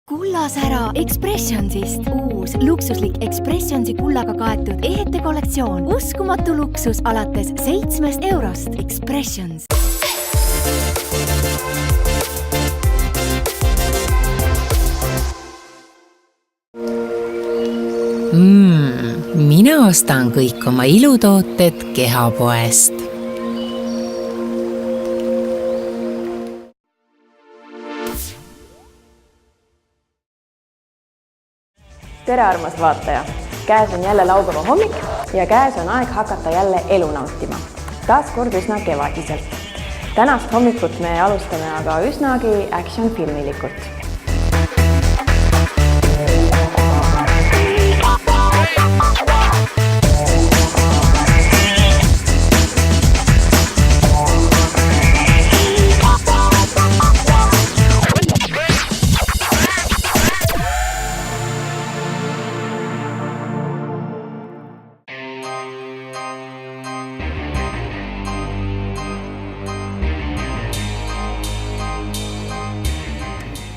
Kullasära Expressionsist. Uus luksuslik Expressionsi kullaga kaetud ehete kollektsioon. Uskumatu luksus alates 7 eurost. Expressions. Mina ostan kõik oma ilutooted Kehapoest. Tere armas vaataja! Käes on jälle laupäeva hommik ja käes on aeg hakata jälle elu nautima. Taas kord üsna kevadiselt. Tänast hommikut me alustame aga üsnagi action-filmilikult.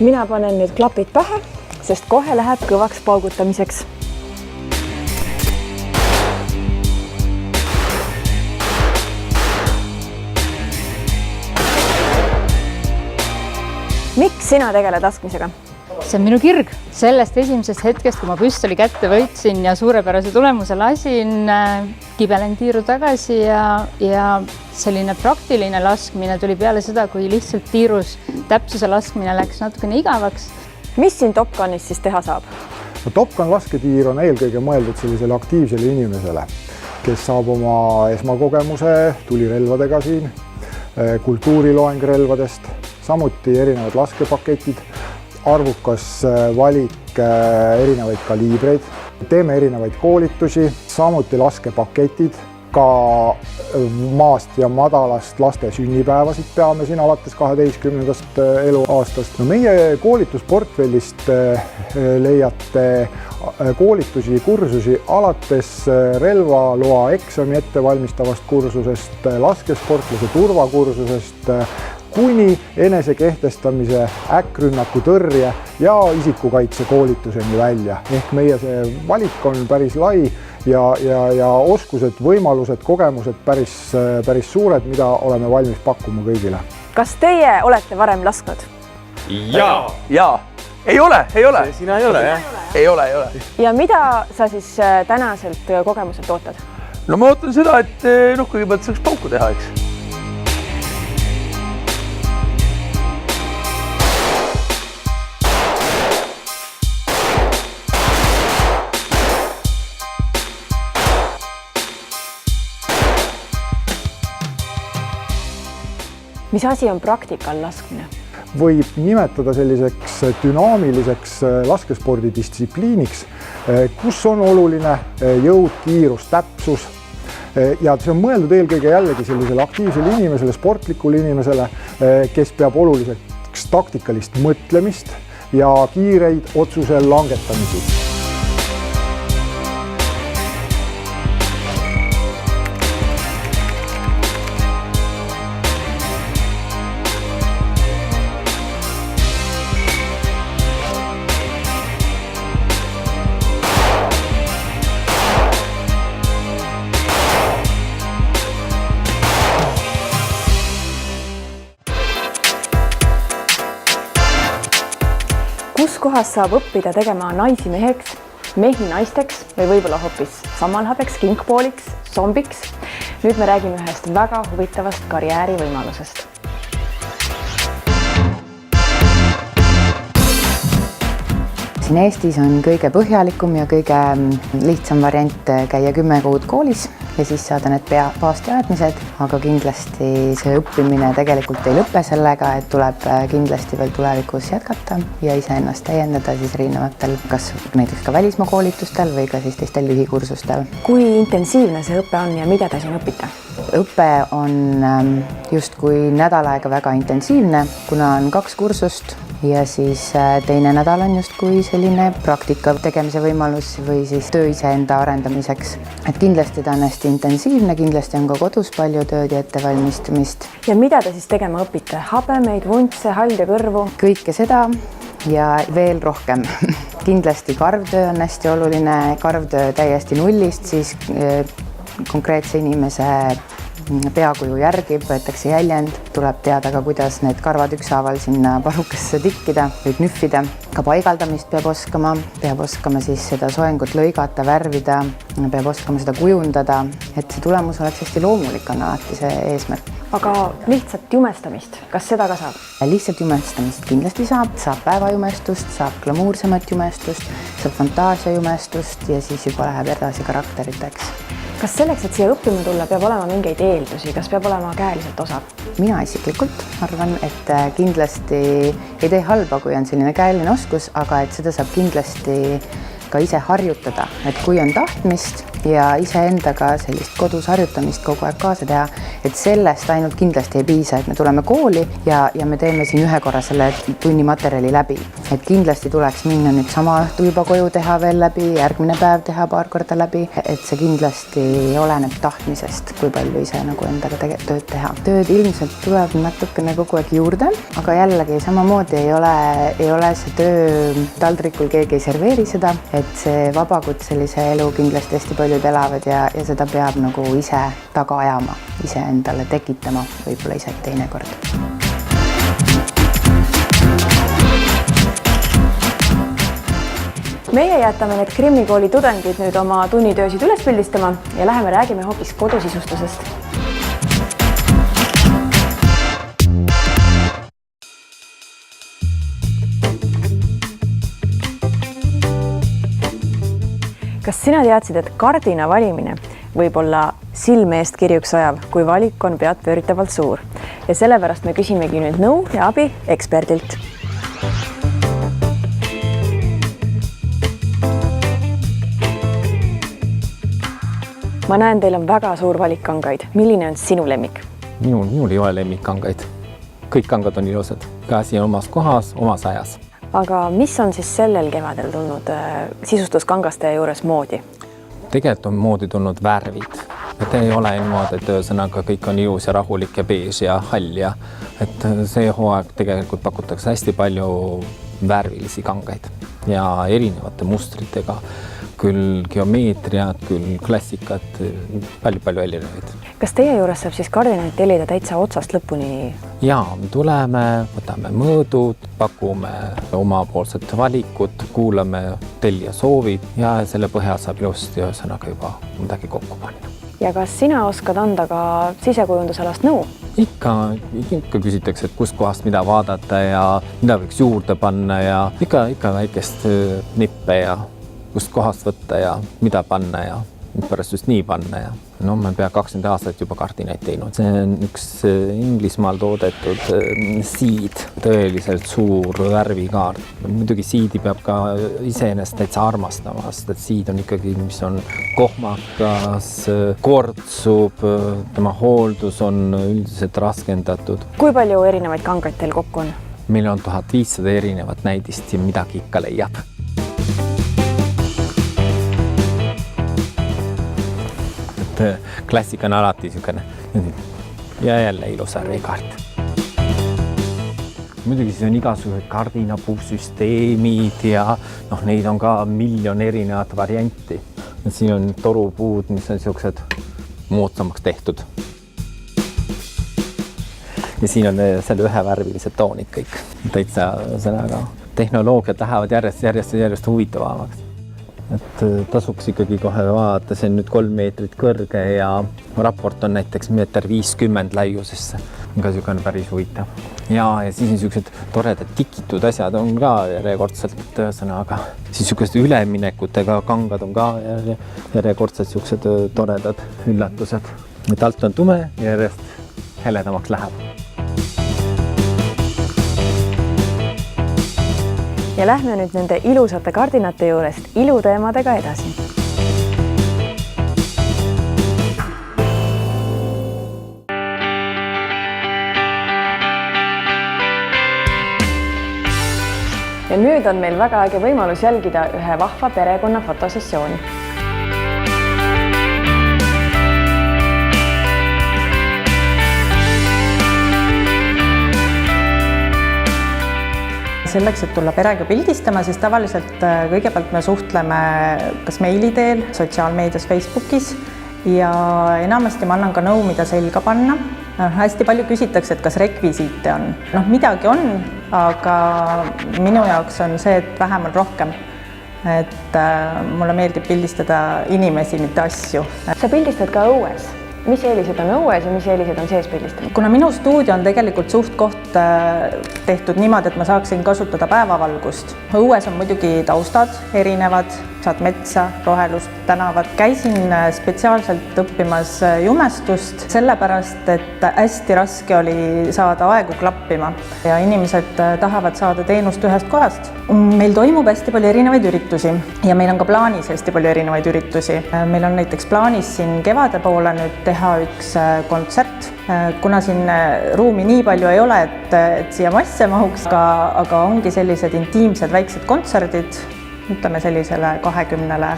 Mina panen nüüd klapid pähe, sest kohe läheb kõvaks paugutamiseks. Miks sina tegeled laskmisega? See on minu kirg. Sellest esimesest hetkest, kui ma püstoli kätte võtsin ja suurepärase tulemuse lasin, kibelen tiiru tagasi ja selline praktiline laskmine tuli peale seda, kui lihtsalt tiirus täpsuse laskmine läks natukene igavaks. Mis siin Top Gunis siis teha saab? Top Gun lasketiir on eelkõige mõeldud sellisele aktiivsele inimesele, kes saab oma esmakogemuse tulirelvadega siin, kultuuriloeng relvadest, samuti erinevad laskepaketid, arvukas valik erinevaid kaliibreid, teeme erinevaid koolitusi, samuti laskepaketid, ka maast ja madalast laste sünnipäevasid peame siin alates 12. eluaastast. No meie koolitusportfellist leiate koolitusi, kursusi alates relvaloa eksami ettevalmistavast kursusest, laskesportlase turvakursusest, kuni enesekehtestamise, äkkrünnaku tõrje ja isikukaitse koolituseni välja. Ehk meie see valik on päris lai ja oskused, võimalused, kogemused päris suured, mida oleme valmis pakkuma kõigile. Kas teie olete varem lasknud? Jaa. Ei ole. Sina ei ole, jah? Ei ole. Ja mida sa siis tänaselt kogemuselt ootad? No ma ootan seda, et kõigepealt saaks pauku teha, eks. Mis asi on praktikal laskmine? Võib nimetada selliseks dünaamiliseks laskespordidistsipliiniks, kus on oluline jõud, kiirus, täpsus. Ja see on mõeldud eelkõige jällegi sellisele aktiivsele inimesele, sportlikule inimesele, kes peab oluliseks taktikalist mõtlemist ja kiireid otsuse langetamisi. Kus kohas saab õppida tegema naisi meheks, mehi naisteks või võib-olla hoopis samalhabeks, kinkpooliks, zombiks? Nüüd me räägime ühest väga huvitavast karjäärivõimalusest. Siin Eestis on kõige põhjalikum ja kõige lihtsam variant käia 10 kuud koolis ja siis saada need baasteadmised, aga kindlasti see õppimine tegelikult ei lõppe sellega, et tuleb kindlasti veel tulevikus jätkata ja iseennast täiendada siis erinevatel, kas näiteks ka välismaa koolitustel või ka siis teistel lühikursustel. Kui intensiivne see õpe on ja mida te siin õpite? Õpe on justkui nädal aega väga intensiivne, kuna on 2 kursust ja siis teine nädal on justkui selline praktika tegemise võimalus või siis töö iseenda arendamiseks. Et kindlasti ta on hästi intensiivne, kindlasti on ka kodus palju tööd ja ettevalmistumist. Ja mida te siis tegema õpite? Habemeid, vuntse, halde kõrvu? Kõike seda ja veel rohkem. Kindlasti karvtöö on hästi oluline, karvtöö täiesti nullist, siis konkreetse inimese peakuju järgi võetakse jäljend, tuleb teada ka, kuidas need karvad ükshaaval sinna parukesse tikkida või nüffida. Ka paigaldamist peab oskama siis seda soengut lõigata, värvida, peab oskama seda kujundada, et see tulemus oleks hästi loomulik, on alati see eesmärk. Aga lihtsalt jumestamist, kas seda ka saab? Lihtsalt jumestamist kindlasti saab päevajumestust, saab glamuursemat jumestust, saab fantaasiajumestust ja siis juba läheb edasi karakteriteks. Kas selleks, et siia õppima tulla, peab olema mingeid eeldusi, kas peab olema käeliselt osav? Mina isiklikult arvan, et kindlasti ei tee halba, kui on selline käeline oskus, aga et seda saab kindlasti ka ise harjutada, et kui on tahtmist ja iseendaga sellist kodus harjutamist kogu aeg kaasa teha, et sellest ainult kindlasti ei piisa, et me tuleme kooli ja me teeme siin ühe korra selle tunni materjali läbi. Et kindlasti tuleks minna nüüd sama õhtu juba koju teha veel läbi, järgmine päev teha paar korda läbi, et see kindlasti oleneb tahtmisest, kui palju ise nagu endaga tööd teha. Tööd ilmselt tuleb natukene kogu aeg juurde, aga jällegi samamoodi ei ole see töö taldrikul, keegi ei serveeri seda, et see vabakutselise elu kindlasti hästi paljud elavad ja seda peab nagu ise taga ajama, ise endale tekitama, võib-olla isegi teinekord. Meie jätame need Krimmi kooli tudengid nüüd oma tunnitöösid üles pildistama ja läheme räägime hoopis kodusistustusest. Kas sina teadsid, et kardina valimine võib olla silme eest kirjuks ajav, kui valik on pead pööritavalt suur? Ja sellepärast me küsimegi nüüd nõu ja abi eksperdilt. Ma näen, teil on väga suur valik kangaid. Milline on sinu lemmik? Minul ei ole lemmikkangaid. Kõik kangad on ilusad. Käsi on omas kohas, omas ajas. Aga mis on siis sellel kevadel tulnud sisustuskangaste juures moodi? Tegelikult on moodi tulnud värvid. Et ei ole niimoodi, et ühesõnaga kõik on ilus ja rahulik ja beež ja hall ja et see hooaeg tegelikult pakutakse hästi palju värvilisi kangaid ja erinevate mustritega. Küll geomeetriat, küll klassikat, palju erinevaid. Kas teie juures saab siis kardinaid tellida täitsa otsast lõpuni? Jaa, me tuleme, võtame mõõdud, pakume omapoolset valikut, kuulame tellija soovid ja selle põhjal saab ilusti ühesõnaga juba midagi kokku panna. Ja kas sina oskad anda ka sisekujundusalast nõu? Ikka küsitakse, et kust kohast mida vaadata ja mida võiks juurde panna ja ikka väikest nippe ja kust kohast võtta ja mida panna ja pärast just nii panna ja no me pea 20 aastat juba kardinaid teinud. See on üks Inglismaal toodetud siid, tõeliselt suur värvikaart. Muidugi siidi peab ka iseenesest täitsa armastama, sest et siid on ikkagi, mis on kohmakas, kortsub, tema hooldus on üldiselt raskendatud. Kui palju erinevaid kangaid teil kokku on? Meil on 1500 erinevat näidist ja midagi ikka leiab. Klassika on alati niisugune ja jälle ilus värvikaart. Muidugi siis on igasugused kardinapuusüsteemid ja neid on ka miljon erinevat varianti. Siin on torupuud, mis on niisugused moodsamaks tehtud. Ja siin on selle ühevärvilised toonid kõik. Täitsa sõnaga. Tehnoloogiad lähevad järjest huvitavamaks. Et tasuks ikkagi kohe vaadata, see on nüüd 3 meetrit kõrge ja raport on näiteks 1,50 m laiusesse. Ka niisugune päris huvitav. Ja siis niisugused toredad tikitud asjad on ka järjekordselt sõnaga. Siis niisugused üleminekutega kangad on ka järjekordselt niisugused toredad üllatused. Et alt on tume ja järjest heledamaks läheb. Ja lähme nüüd nende ilusate kardinate juurest iluteemadega edasi. Ja nüüd on meil väga äge võimalus jälgida ühe vahva perekonna fotosessiooni. selleks, et tulla perega pildistama, siis tavaliselt kõigepealt me suhtleme kas meili teel, sotsiaalmeedias, Facebookis ja enamasti ma annan ka nõu, mida selga panna. Hästi palju küsitakse, et kas rekvisiite on. Midagi on, aga minu jaoks on see, et vähem on rohkem. Et mulle meeldib pildistada inimesi, mitte asju. Sa pildistad ka õues. Mis eelised on õues ja mis eelised on sees pildistamine? Kuna minu stuudio on tegelikult suht koht tehtud niimoodi, et ma saaksin kasutada päevavalgust. Õues on muidugi taustad erinevad, saad metsa, rohelust, tänavad. Käisin spetsiaalselt õppimas jumestust, sellepärast, et hästi raske oli saada aegu klappima ja inimesed tahavad saada teenust ühest kohast. Meil toimub hästi palju erinevaid üritusi ja meil on ka plaanis hästi palju erinevaid üritusi. Meil on näiteks plaanis siin kevade poole nüüd teha üks kontsert. Kuna siin ruumi nii palju ei ole, et siia masse mahuks, aga ongi sellised intiimsed väiksed kontserdid, ütleme sellisele 20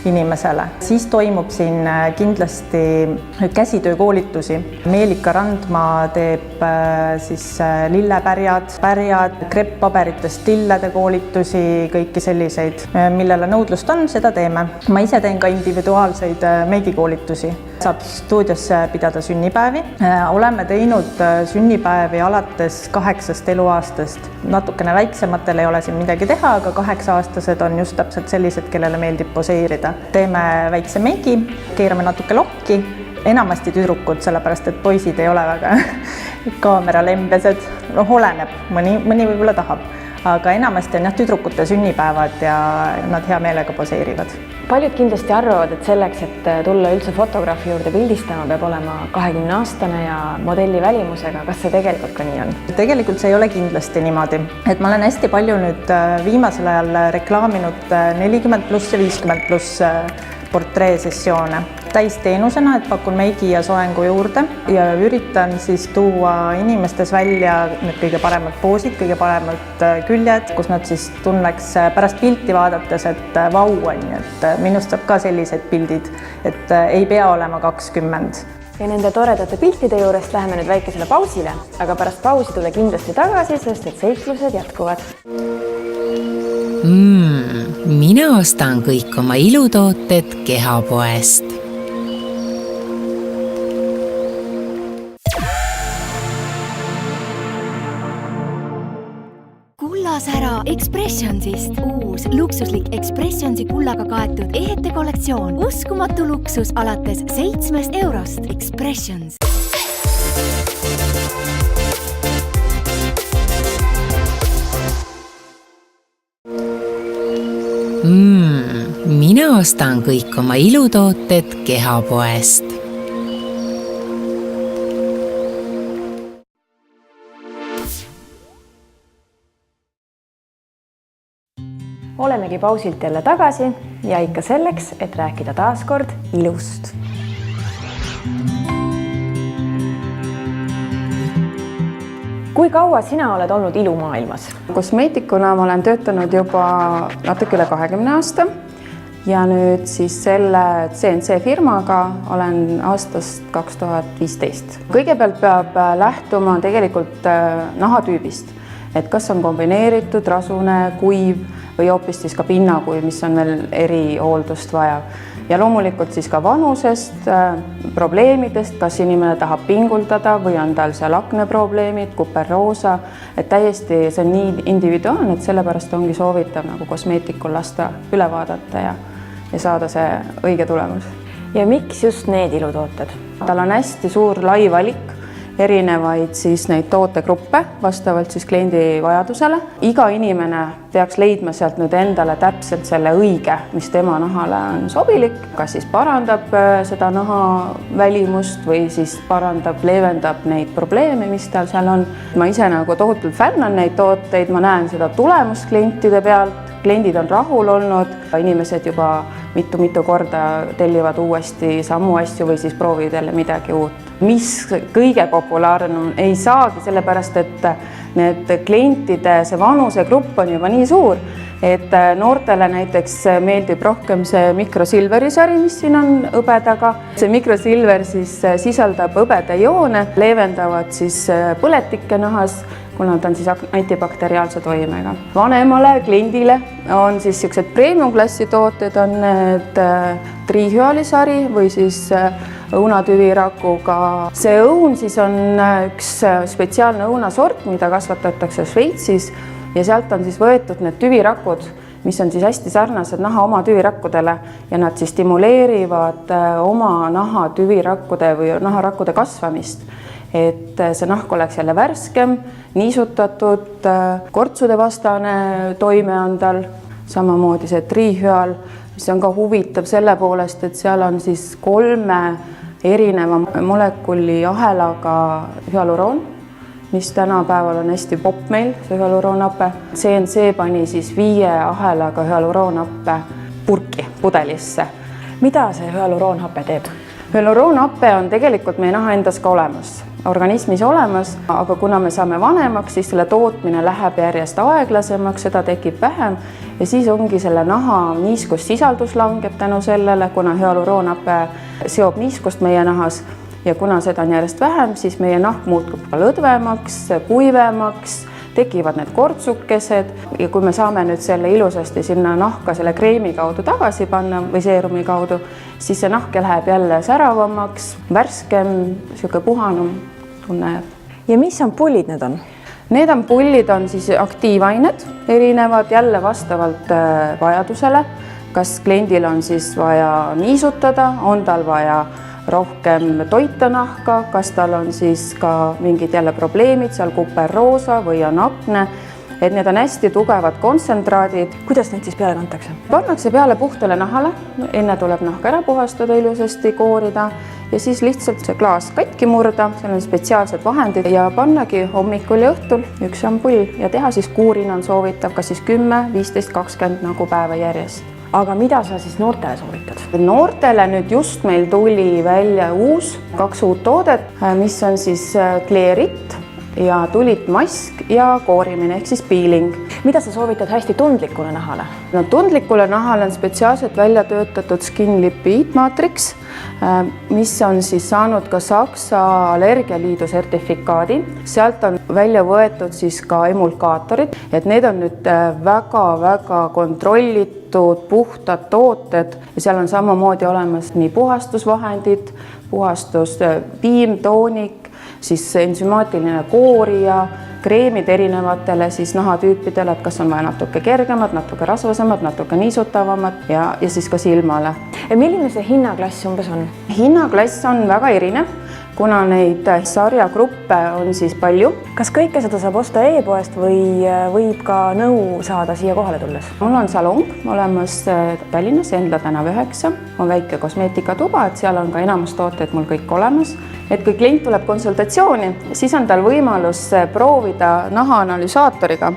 inimesele. Siis toimub siin kindlasti käsitöökoolitusi. Meelika Randma teeb siis lillepärjad, krepppaberitest lillede koolitusi, kõiki selliseid, millele nõudlust on, seda teeme. Ma ise teen ka individuaalseid meigikoolitusi. Saab stuudiosse pidada sünnipäevi. Oleme teinud sünnipäevi alates 8 eluaastast. Natukene väiksematel ei ole siin midagi teha, aga 8-aastased on just täpselt sellised, kellele meeldib poseerida. Teeme väikse meigi, keerame natuke lokki, enamasti tüdrukud, sellepärast et poisid ei ole väga kaameralembesed. Oleneb, mõni võib-olla tahab, aga enamasti on tüdrukute sünnipäevad ja nad hea meelega poseerivad. Paljud kindlasti arvavad, et selleks, et tulla üldse fotograafi juurde pildistama, peab olema 20-aastane ja modelli välimusega. Kas see tegelikult ka nii on? Tegelikult see ei ole kindlasti niimoodi. Et ma olen hästi palju nüüd viimasel ajal reklaaminud 40+ ja 50+ portreesessioone. Täisteenusena, et pakun meigi ja soengu juurde ja üritan siis tuua inimestes välja need kõige paremad poosid, kõige paremad küljed, kus nad siis tunneks pärast pilti vaadates, et vau on, et minust saab ka sellised pildid, et ei pea olema 20. Ja nende toredate piltide juurest läheme nüüd väikesele pausile, aga pärast pausi tule kindlasti tagasi, sest et seiklused jätkuvad. Mina ostan kõik oma ilutooted Kehapoest. Kullasära Expressionsist. Uus luksuslik Expressionsi kullaga kaetud ehete kollektsioon. Uskumatu luksus alates 7 eurost. Expressions. Mina ostan kõik oma ilutooted Kehapoest. Olemegi pausilt jälle tagasi ja ikka selleks, et rääkida taaskord ilust. Kui kaua sina oled olnud ilumaailmas? Kosmeetikuna ma olen töötanud juba natuke üle 20 aasta ja nüüd siis selle CNC firmaga olen aastast 2015. Kõigepealt peab lähtuma tegelikult nahatüübist, et kas on kombineeritud, rasune, kuiv või hoopis siis ka pinnakuiv, mis on veel erihooldust vaja. Ja loomulikult siis ka vanusest, probleemidest, kas inimene tahab pinguldada või on tal seal akneprobleemid, kuperroosa, et täiesti see on nii individuaalne, et sellepärast ongi soovitav nagu kosmeetikul lasta üle vaadata ja saada see õige tulemus. Ja miks just need ilutooted? Tal on hästi suur lai valik, erinevaid siis neid tootegruppe vastavalt siis kliendi vajadusele. Iga inimene peaks leidma sealt nüüd endale täpselt selle õige, mis tema nahale on sobilik, kas siis parandab seda naha välimust või siis parandab, leevendab neid probleeme, mis tal seal on. Ma ise nagu tohutult fännan neid tooteid, ma näen seda tulemust klientide pealt, kliendid on rahul olnud, inimesed juba mitu korda tellivad uuesti samu asju või siis proovivad jälle midagi uut. Mis kõige populaarne ei saagi, sellepärast et need klientide see vanusegrupp on juba nii suur, et noortele näiteks meeldib rohkem see mikrosilveri sari, mis siin on hõbedaga. See mikrosilver siis sisaldab hõbedajoone, leevendavad siis põletikke nahas kuna ta on siis antibakteriaalse toimega. Vanemale kliendile on siis niisugused premium-klassi tooted, on need trihyalisari või siis õunatüvirakuga. See õun siis on üks spetsiaalne õunasort, mida kasvatatakse Šveitsis ja sealt on siis võetud need tüvirakud, mis on siis hästi sarnased naha oma tüvirakkudele ja nad siis stimuleerivad oma naha tüvirakkude või naharakkude kasvamist. Et see nahk oleks jälle värskem, niisutatud, kortsude vastane toime on tal, samamoodi see trihyal, mis on ka huvitav selle poolest, et seal on siis 3 erineva molekuli ahelaga hyaluroon, mis tänapäeval on hästi popp meil, see hyaluroonhape. CNC pani siis 5 ahelaga hyaluroonhape purki, pudelisse. Mida see hyaluroonhape teeb? Hyaluroonhape on tegelikult meie naha endas ka olemas, organismis olemas, aga kuna me saame vanemaks, siis selle tootmine läheb järjest aeglasemaks, seda tekib vähem ja siis ongi selle naha niiskussisaldus langeb tänu sellele, kuna hyaluroonhape seob niiskust meie nahas ja kuna seda on järjest vähem, siis meie nahk muutub ka lõdvemaks, kuivemaks, tekivad need kortsukesed ja kui me saame nüüd selle ilusasti sinna nahka selle kreemi kaudu tagasi panna või seerumi kaudu, siis see nahk läheb jälle säravamaks, värskem, niisugune puhanum tunne jääb. Ja mis ampullid need on? Need ampullid on siis aktiivained, erinevad jälle vastavalt vajadusele. Kas kliendil on siis vaja niisutada, on tal vaja rohkem toita nahka, kas tal on siis ka mingid jälle probleemid, seal kuperroosa või on akne, et need on hästi tugevad kontsentraadid. Kuidas neid siis peale kantakse? Pannakse peale puhtale nahale, enne tuleb nahk ära puhastada, ilusasti koorida ja siis lihtsalt see klaas katki murda, seal on spetsiaalsed vahendid ja pannagi hommikul ja õhtul 1 ampull ja teha siis kuurina on soovitav, kas siis 10, 15, 20 nagu päeva järjest. Aga mida sa siis noortele soovitad? Noortele nüüd just meil tuli välja 2 uut toodet, mis on siis kleerit ja tulit mask ja koorimine ehk siis peeling. Mida sa soovitad hästi tundlikule nahale? No, tundlikule nahale on spetsiaalselt välja töötatud Skin Lipid Matrix, mis on siis saanud ka Saksa allergialiidu sertifikaadi. Sealt on välja võetud siis ka emulkaatorid, et need on nüüd väga-väga kontrollitud puhtad tooted ja seal on samamoodi olemas nii puhastusvahendid, puhastuspiim, toonik, siis ensümaatiline koorija, kreemid erinevatele siis nahatüüpidele, et kas on vaja natuke kergemad, natuke rasvasemad, natuke niisutavamad ja siis ka silmale. Milline see hinnaklass umbes on? Hinnaklass on väga erinev, kuna neid sarjagruppe on siis palju. Kas kõike seda saab osta e-poest või võib ka nõu saada siia kohale tulles? Mul on salong olemas Tallinnas, Endla tänav 9, on väike kosmeetikatuba, et seal on ka enamus tooted mul kõik olemas. Et kui klient tuleb konsultatsiooni, siis on tal võimalus proovida nahaanalüsaatoriga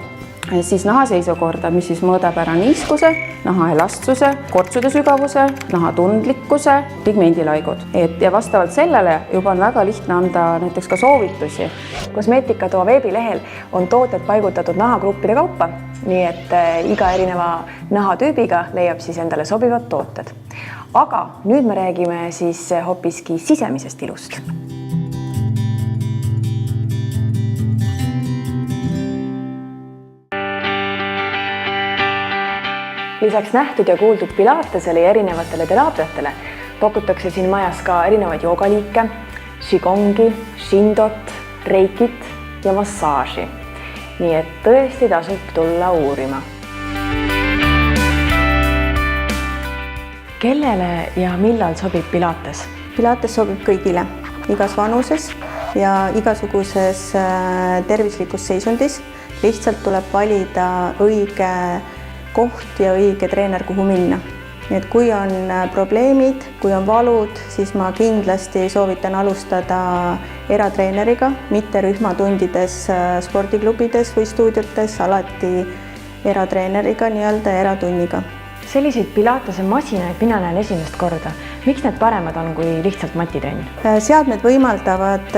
siis naha seisukorda, mis siis mõõdab ära niiskuse, naha elastsuse, kortsude sügavuse, naha tundlikkuse, pigmendilaigud. Ja vastavalt sellele juba on väga lihtne anda näiteks ka soovitusi. Kosmeetikatoa veebilehel on tooted paigutatud nahagruppide kaupa, nii et iga erineva nahatüübiga leiab siis endale sobivad tooted. Aga nüüd me räägime siis hoopiski sisemisest ilust. Lisaks nähtud ja kuuldud pilatesele ja erinevatele teraapiatele pakutakse siin majas ka erinevaid joogaliike, shigongi, shindot, reikit ja massaaži. Nii et tõesti tasub tulla uurima. Kellele ja millal sobib pilates? Pilates sobib kõigile, igas vanuses ja igasuguses tervislikus seisundis. Lihtsalt tuleb valida õige koht ja õige treener, kuhu minna. Nii et kui on probleemid, kui on valud, siis ma kindlasti soovitan alustada eratreeneriga, mitte rühmatundides spordiklubides või stuudiotes, alati eratreeneriga, nii-öelda eratunniga. Selliseid pilatese masinaid mina näen esimest korda. Miks need paremad on kui lihtsalt matitrenn? Seadmed võimaldavad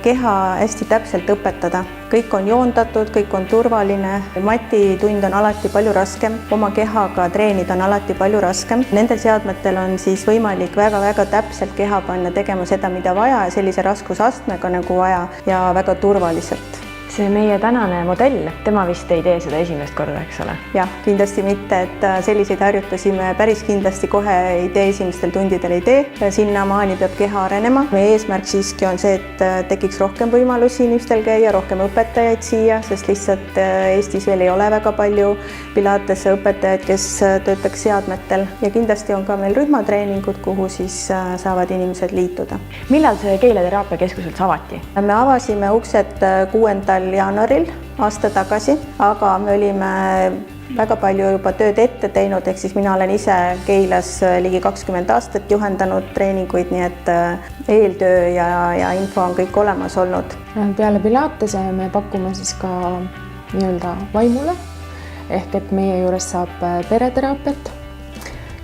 keha hästi täpselt õpetada. Kõik on joondatud, kõik on turvaline. Matitund on alati palju raskem. Oma kehaga treenida on alati palju raskem. Nendel seadmetel on siis võimalik väga-väga täpselt keha panna tegema seda, mida vaja ja sellise raskusastmega nagu vaja ja väga turvaliselt. see meie tänane modell, tema vist ei tee seda esimest korda, eks ole? Jah, kindlasti mitte, et selliseid harjutusi me päris kindlasti kohe ei tee, esimestel tundidel ei tee. Sinnamaani peab keha arenema. Meie eesmärk siiski on see, et tekiks rohkem võimalusi inimestel käia, rohkem õpetajaid siia, sest lihtsalt Eestis veel ei ole väga palju pilatese õpetajaid, kes töötaks seadmetel. Ja kindlasti on ka meil rühmatreeningud, kuhu siis saavad inimesed liituda. Millal see keeleteraapia keskus üldse avati? Me avasime uksed 6. jaanuaril aasta tagasi, aga me olime väga palju juba tööd ette teinud, ehk siis mina olen ise Keilas ligi 20 aastat juhendanud treeninguid, nii et eeltöö ja info on kõik olemas olnud. Peale pilatese me pakume siis ka nii-öelda vaimule, ehk et meie juures saab pereteraapiat,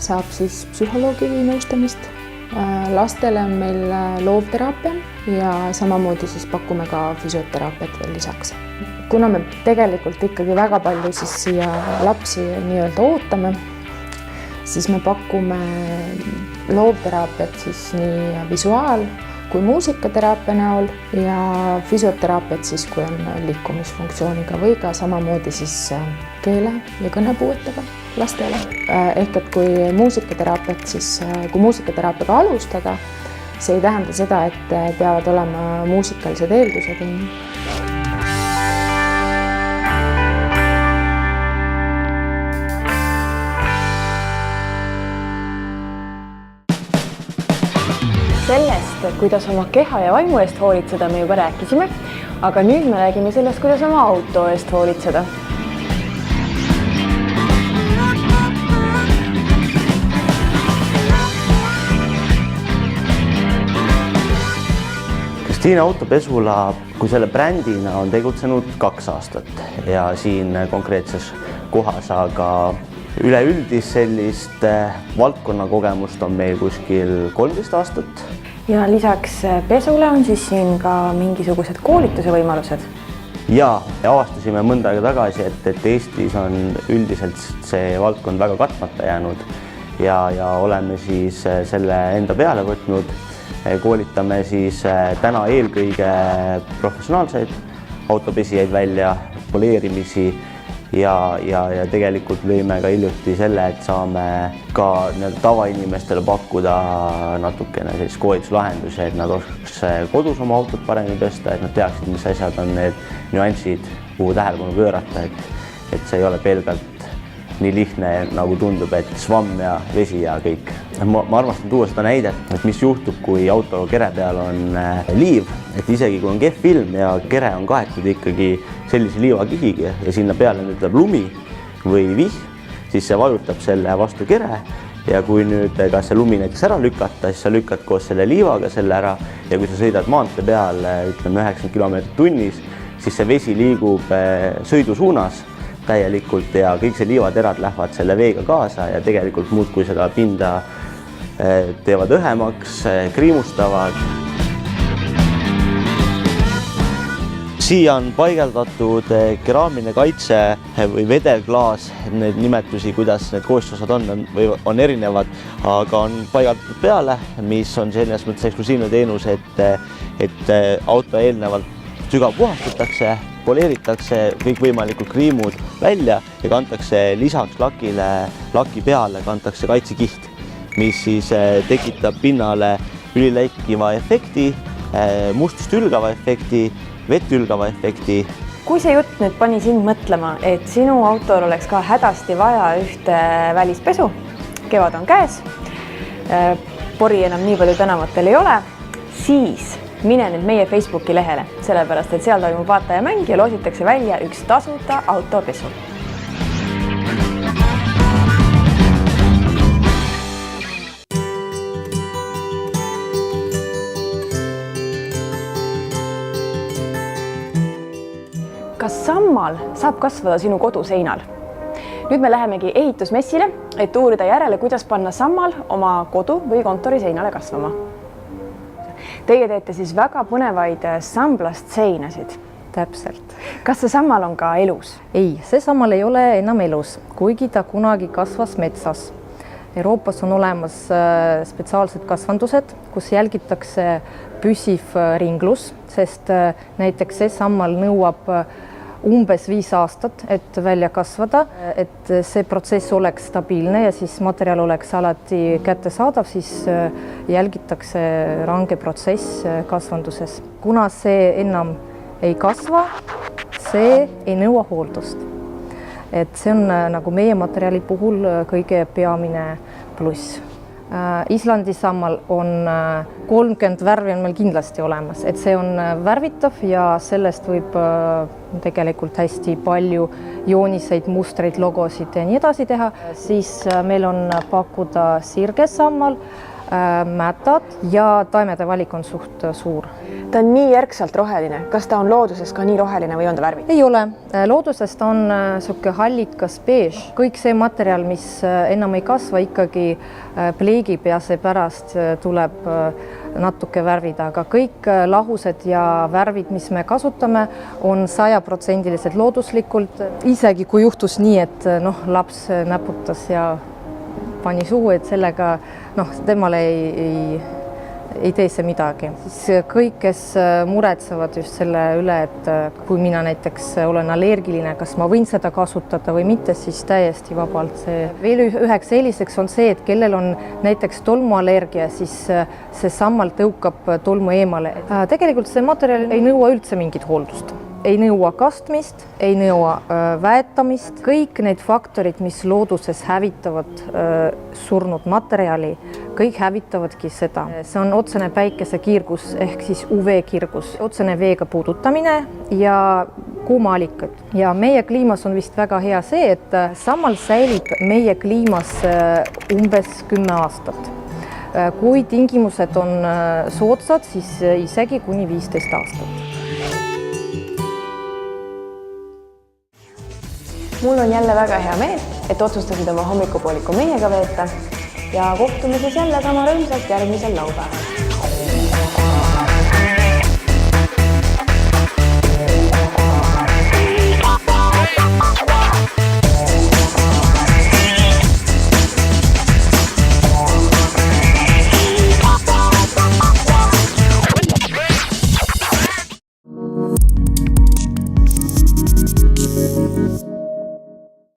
saab siis psühholoogi nõustamist. Lastele on meil loovteraapia ja samamoodi siis pakume ka füsioteraapiat veel lisaks. Kuna me tegelikult ikkagi väga palju siis siia lapsi nii-öelda ootame, siis me pakume loovteraapiat siis nii visuaal- kui muusikateraapia näol ja füsioteraapiat siis, kui on liikumisfunktsiooniga või ka samamoodi siis keele- ja kõnepuuetega lastele. Ehk et kui muusikateraapia alustada, see ei tähenda seda, et peavad olema muusikalised eeldused. Sellest, kuidas oma keha ja vaimu eest hoolitseda, me juba rääkisime, aga nüüd me räägime sellest, kuidas oma auto eest hoolitseda. Kristiine Autopesula, kui selle brändina on tegutsenud 2 aastat ja siin konkreetses kohas, aga üleüldist sellist valdkonnakogemust on meil kuskil 13 aastat. Ja lisaks pesule on siis siin ka mingisugused koolituse võimalused? Ja avastasime mõnda aega tagasi, et Eestis on üldiselt see valdkond väga katmata jäänud ja oleme siis selle enda peale võtnud. Koolitame siis täna eelkõige professionaalseid autopesijaid välja, poleerimisi ja tegelikult lõime ka hiljuti selle, et saame ka tavainimestele pakkuda natukene sellist koolituslahendusi, et nad oskaks kodus oma autot paremini pesta, et nad teaksid, mis asjad on need nüansid, kuhu tähelepanu pöörata, et see ei ole pelgalt nii lihtne, nagu tundub, et svamm ja vesi ja kõik. Ma armastan tuua seda näidet, et mis juhtub, kui auto kere peal on liiv, et isegi kui on kehv ilm ja kere on kaetud ikkagi sellise liivakihiga ja sinna peale nüüd tuleb lumi või vihm, siis see vajutab selle vastu kere ja kui nüüd ka see lumi näiteks ära lükata, siis sa lükkad koos selle liivaga selle ära ja kui sa sõidad maantee peal, ütleme 90 km/h, siis see vesi liigub sõidusuunas täielikult ja kõik see liivaterad lähevad selle veega kaasa ja tegelikult muudkui seda pinda teevad õhemaks, kriimustavad. Siia on paigaldatud keraamiline kaitse või vedelklaas, need nimetusi, kuidas need koostisosad on erinevad, aga on paigaldatud peale, mis on selles mõttes eksklusiivne teenus, et auto eelnevalt sügav puhastatakse, poleeritakse kõikvõimalikud kriimud välja ja kantakse lisaks laki peale kantakse kaitsekiht, mis siis tekitab pinnale üliläikiva efekti, mustust ülgava efekti, vett ülgava efekti. Kui see jutt nüüd pani sind mõtlema, et sinu autol oleks ka hädasti vaja ühte välispesu, kevad on käes, pori enam nii palju tänavatel ei ole, siis mine nüüd meie Facebooki lehele, sellepärast et seal toimub vaatajamäng ja loositakse välja üks tasuta autopesu. Kas sammal saab kasvada sinu koduseinal? Nüüd me lähemegi ehitusmessile, et uurida järele, kuidas panna sammal oma kodu või kontori seinale kasvama. Teie teete siis väga põnevaid samblast seinasid. Täpselt. Kas see sammal on ka elus? Ei, see sammal ei ole enam elus, kuigi ta kunagi kasvas metsas. Euroopas on olemas spetsiaalsed kasvandused, kus jälgitakse püsiv ringlus, sest näiteks see sammal nõuab umbes 5 aastat, et välja kasvada, et see protsess oleks stabiilne ja siis materjal oleks alati kättesaadav, siis jälgitakse range protsess kasvanduses. Kuna see enam ei kasva, see ei nõua hooldust. Et see on nagu meie materjali puhul kõige peamine pluss. Islandi sammal on 30 värvi on meil kindlasti olemas, et see on värvitav ja sellest võib tegelikult hästi palju jooniseid, mustreid, logosid ja nii edasi teha. Siis meil on pakkuda sirgesammal, mätad ja taimede valik on suht suur. Ta on nii järgselt roheline. Kas ta on looduses ka nii roheline või on ta värvi? Ei ole. Looduses ta on selline hallikas beež. Kõik see materjal, mis enam ei kasva, ikkagi pleegib ja seepärast tuleb natuke värvida, aga kõik lahused ja värvid, mis me kasutame, on 100% looduslikult. Isegi kui juhtus nii, et laps näputas ja pani suhu, et sellega temale ei tee see midagi. Siis kõik, kes muretsevad just selle üle, et kui mina näiteks olen allergiline, kas ma võin seda kasutada või mitte, siis täiesti vabalt see. Veel üheks eeliseks on see, et kellel on näiteks tolmuallergia, siis see sammal tõukab tolmu eemale. Tegelikult see materjal ei nõua üldse mingit hooldust. Ei nõua kastmist, ei nõua väetamist. Kõik need faktorid, mis looduses hävitavad surnud materjali, kõik hävitavadki seda. See on otsene päikesekiirgus ehk siis UV-kiirgus, otsene veega puudutamine ja kuumaallikad. Ja meie kliimas on vist väga hea see, et sammal säilib meie kliimas umbes 10 aastat. Kui tingimused on soodsad, siis isegi kuni 15 aastat. Mul on jälle väga hea meel, et otsustasid oma hommikupooliku meiega veeta ja kohtume siis jälle sama rõõmsalt järgmisel laupäeval.